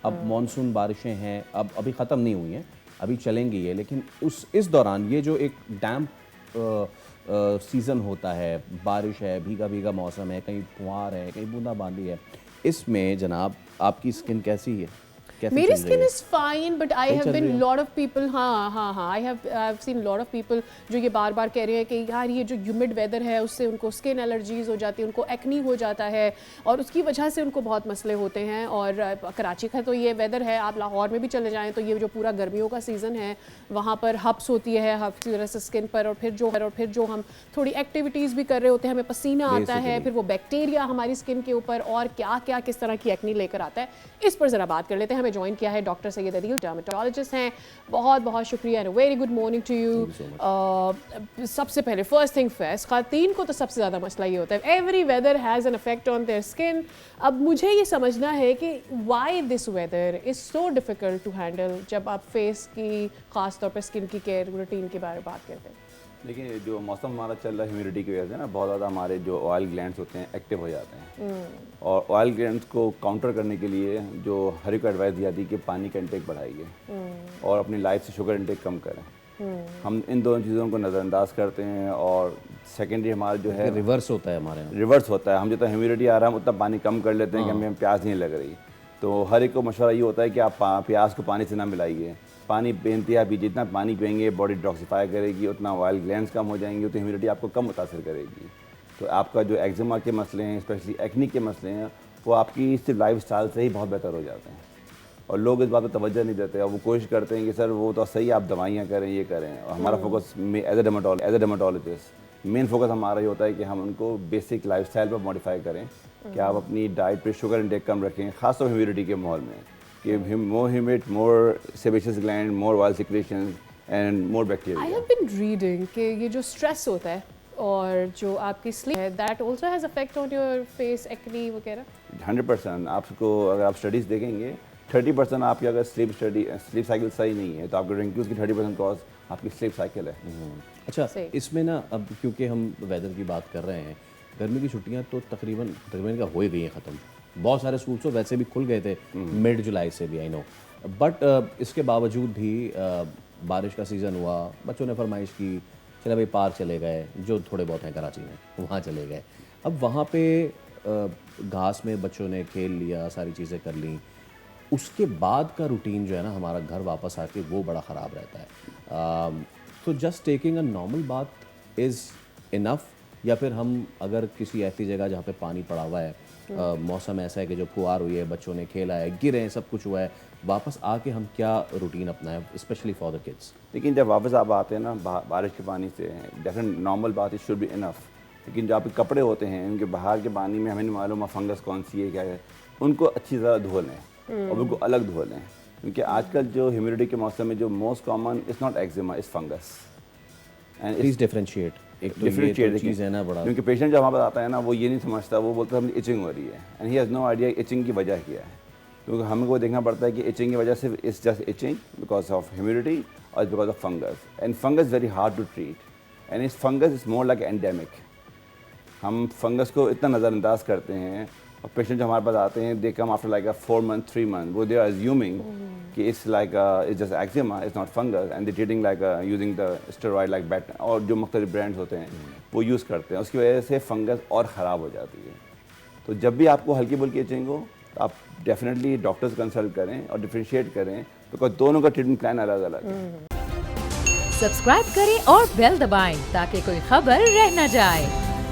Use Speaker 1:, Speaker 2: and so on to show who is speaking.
Speaker 1: اب مانسون بارشیں ہیں، اب ابھی ختم نہیں ہوئی ہیں، ابھی چلیں گی یہ، لیکن اس دوران یہ جو ایک ڈیمپ سیزن ہوتا ہے، بارش ہے، بھیگا بھیگا موسم ہے، کہیں پھوار ہے، کہیں بوندا باندی ہے، اس میں جناب آپ کی اسکن کیسی ہے؟
Speaker 2: میری skin is fine but I have been lot of people I have seen lot of people جو یہ بار بار کہہ رہے ہیں کہ یار یہ جو ہیومڈ ویدر ہے اس سے ان کو اسکن الرجیز ہو جاتی ہیں، ان کو ایکنی ہو جاتا ہے اور اس کی وجہ سے ان کو بہت مسئلے ہوتے ہیں. اور کراچی کا تو یہ ویدر ہے، آپ لاہور میں بھی چلے جائیں تو یہ جو پورا گرمیوں کا سیزن ہے وہاں پر ہبس ہوتی ہے، ہبس کی وجہ سے اسکن پر، اور پھر جو ہم تھوڑی ایکٹیویٹیز بھی کر رہے ہوتے ہیں ہمیں پسینہ آتا ہے، پھر وہ بیکٹیریا ہماری اسکن کے اوپر اور کیا کس طرح کی ایکنی لے کر آتا ہے. اس پر ذرا بات کر لیتے ہیں. ہمیں جوائن کیا ہے ڈاکٹر سید عدیل، ڈرماٹولوجسٹ ہیں. بہت بہت شکریہ، very good morning to you. سب سے پہلے فرسٹ تھنگ فرسٹ، خواتین کو تو سب سے زیادہ مسئلہ یہ ہوتا ہے every weather has an effect on their skin. اب مجھے یہ سمجھنا ہے کہ why this weather is so difficult to handle جب آپ فیس کی خاص طور پہ اسکن کی کیئر روٹین کے بارے میں بات کرتے ہیں.
Speaker 3: دیکھیں جو موسم ہمارا چل رہا ہے ہیومیڈیٹی کی وجہ سے نا بہت زیادہ ہمارے جو آئل گلینڈس ہوتے ہیں ایکٹیو ہو جاتے ہیں، اور آئل گلینڈس کو کاؤنٹر کرنے کے لیے جو ہر ایک ایڈوائس دی جاتی ہے کہ پانی کا انٹیک بڑھائیے اور اپنی لائف سے شوگر انٹیک کم کریں. ہم ان دونوں چیزوں کو نظر انداز کرتے ہیں، اور سیکنڈری ہمارا جو ہے
Speaker 1: ریورس ہوتا ہے ہمارے یہاں،
Speaker 3: ریورس ہوتا ہے. ہم جتنا ہیومیڈیٹی آ رہا ہے ہم اتنا پانی کم کر لیتے ہیں کہ ہمیں پیاس نہیں لگ رہی. تو ہر ایک کو مشورہ یہ ہوتا ہے کہ آپ پیاس کو پانی سے نہ ملائیے، پانی بے انتہا پیجیے. جتنا پانی پئیں گے باڈی ڈیٹاکسیفائی کرے گی، اتنا آئل گلینڈس کم ہو جائیں گے، تو ہیومیڈیٹی آپ کو کم متاثر کرے گی. تو آپ کا جو ایگزیما کے مسئلے ہیں، اسپیشلی ایکنی کے مسئلے ہیں، وہ آپ کی صرف لائف اسٹائل سے ہی بہت بہتر ہو جاتے ہیں. اور لوگ اس بات پہ توجہ نہیں دیتے، اور وہ کوشش کرتے ہیں کہ سر وہ تو صحیح آپ دوائیاں کریں، یہ کریں. اور ہمارا فوکس ایز اے ڈرماٹولوجسٹ مین فوکس ہمارا یہ ہوتا ہے کہ ہم ان کو بیسک لائف اسٹائل پر ماڈیفائی کریں کہ آپ اپنی ڈائٹ پہ شوگر انٹیک کم رکھیں، خاص طور ہیومیڈیٹی کے ماحول میں کہ more humid, more sebaceous gland, more oil secretions and more bacteria.
Speaker 2: I have been reading کہ یہ جو اسٹریس ہوتا ہے اور جو آپ کی سلیپ ہے that also has effect on your face acne وغیرہ.
Speaker 3: 100% آپ کو اگر آپ اسٹڈیز دیکھیں گے 30% آپ کی اگر سلیپ سائیکل صحیح نہیں ہے تو آپ کے رنکلز کی 30% کاز آپ کی سلیپ سائیکل ہے.
Speaker 1: اچھا اس میں نا اب کیونکہ ہم ویدر کی بات کر رہے ہیں، گرمی کی چھٹیاں تو تقریباً کا ہو ہی گئی ہیں ختم. بہت سارے اسکولس تو ویسے بھی کھل گئے تھے مڈ جولائی سے بھی، آئی نو، بٹ اس کے باوجود بھی بارش کا سیزن ہوا، بچوں نے فرمائش کی چلے بھائی پارک چلے گئے، جو تھوڑے بہت ہیں کراچی میں وہاں چلے گئے. اب وہاں پہ گھاس میں بچوں نے کھیل لیا، ساری چیزیں کر لیں. اس کے بعد کا روٹین جو ہے نا ہمارا گھر واپس آ کے وہ بڑا خراب رہتا ہے. تو جسٹ ٹیکنگ اے نارمل بات از انف، یا پھر ہم اگر کسی ایسی جگہ جہاں پہ پانی پڑا ہوا ہے، موسم ایسا ہے کہ جو پھوار ہوئی ہے، بچوں نے کھیلا ہے، گرے ہیں، سب کچھ ہوا ہے، واپس آ کے ہم کیا روٹین اپنائیں اسپیشلی فار دا کڈس؟
Speaker 3: لیکن جب واپس آپ آتے ہیں نا بارش کے پانی سے، ڈیفینیٹ نارمل بات شوڈ بی انف. لیکن جو آپ کے کپڑے ہوتے ہیں ان کے باہر کے پانی میں ہمیں نہیں معلوم فنگس کون سی ہے کیا ہے، ان کو اچھی طرح دھو لیں اور ان کو الگ دھو لیں. کیونکہ آج کل جو ہیومیڈیٹی کے موسم میں جو most common is not eczema, is fungus.
Speaker 1: Please differentiate. ایک تو یہ چیز ہے نا بڑا،
Speaker 3: کیونکہ پیشنٹ جب ہمارے پاس آتا ہے نا وہ یہ نہیں سمجھتا، وہ بولتا ہے ہمیں ایچنگ ہو رہی ہے، and he has no idea itching کی وجہ کیا ہے. کیونکہ ہمیں کو دیکھنا پڑتا ہے کہ ایچنگ کی وجہ صرف is just itching because of humidity اور because of fungus. And fungus very hard to treat, and اس fungus is more like endemic. ہم فنگس کو اتنا نظر انداز کرتے ہیں، اور پیشنٹ جو ہمارے پاس آتے ہیں they come after like 4 months 3 months وہ دے آر ایزیومنگ کہ it's like it's just eczema, it's not fungus, and they treating like using the steroid like بیٹ، اور جو مختلف برانڈس ہوتے ہیں وہ یوز کرتے ہیں. اس کی وجہ سے فنگس اور خراب ہو جاتی ہے. تو جب بھی آپ کو ہلکی پھلکی ایچنگ ہو تو آپ ڈیفینیٹلی ڈاکٹر سے کنسلٹ کریں اور ڈفرینشیٹ کریں، بیکاز دونوں کا ٹریٹمنٹ پلان الگ الگ ہے.
Speaker 4: سبسکرائب کریں اور بیل دبائیں تاکہ کوئی خبر رہ نہ جائے.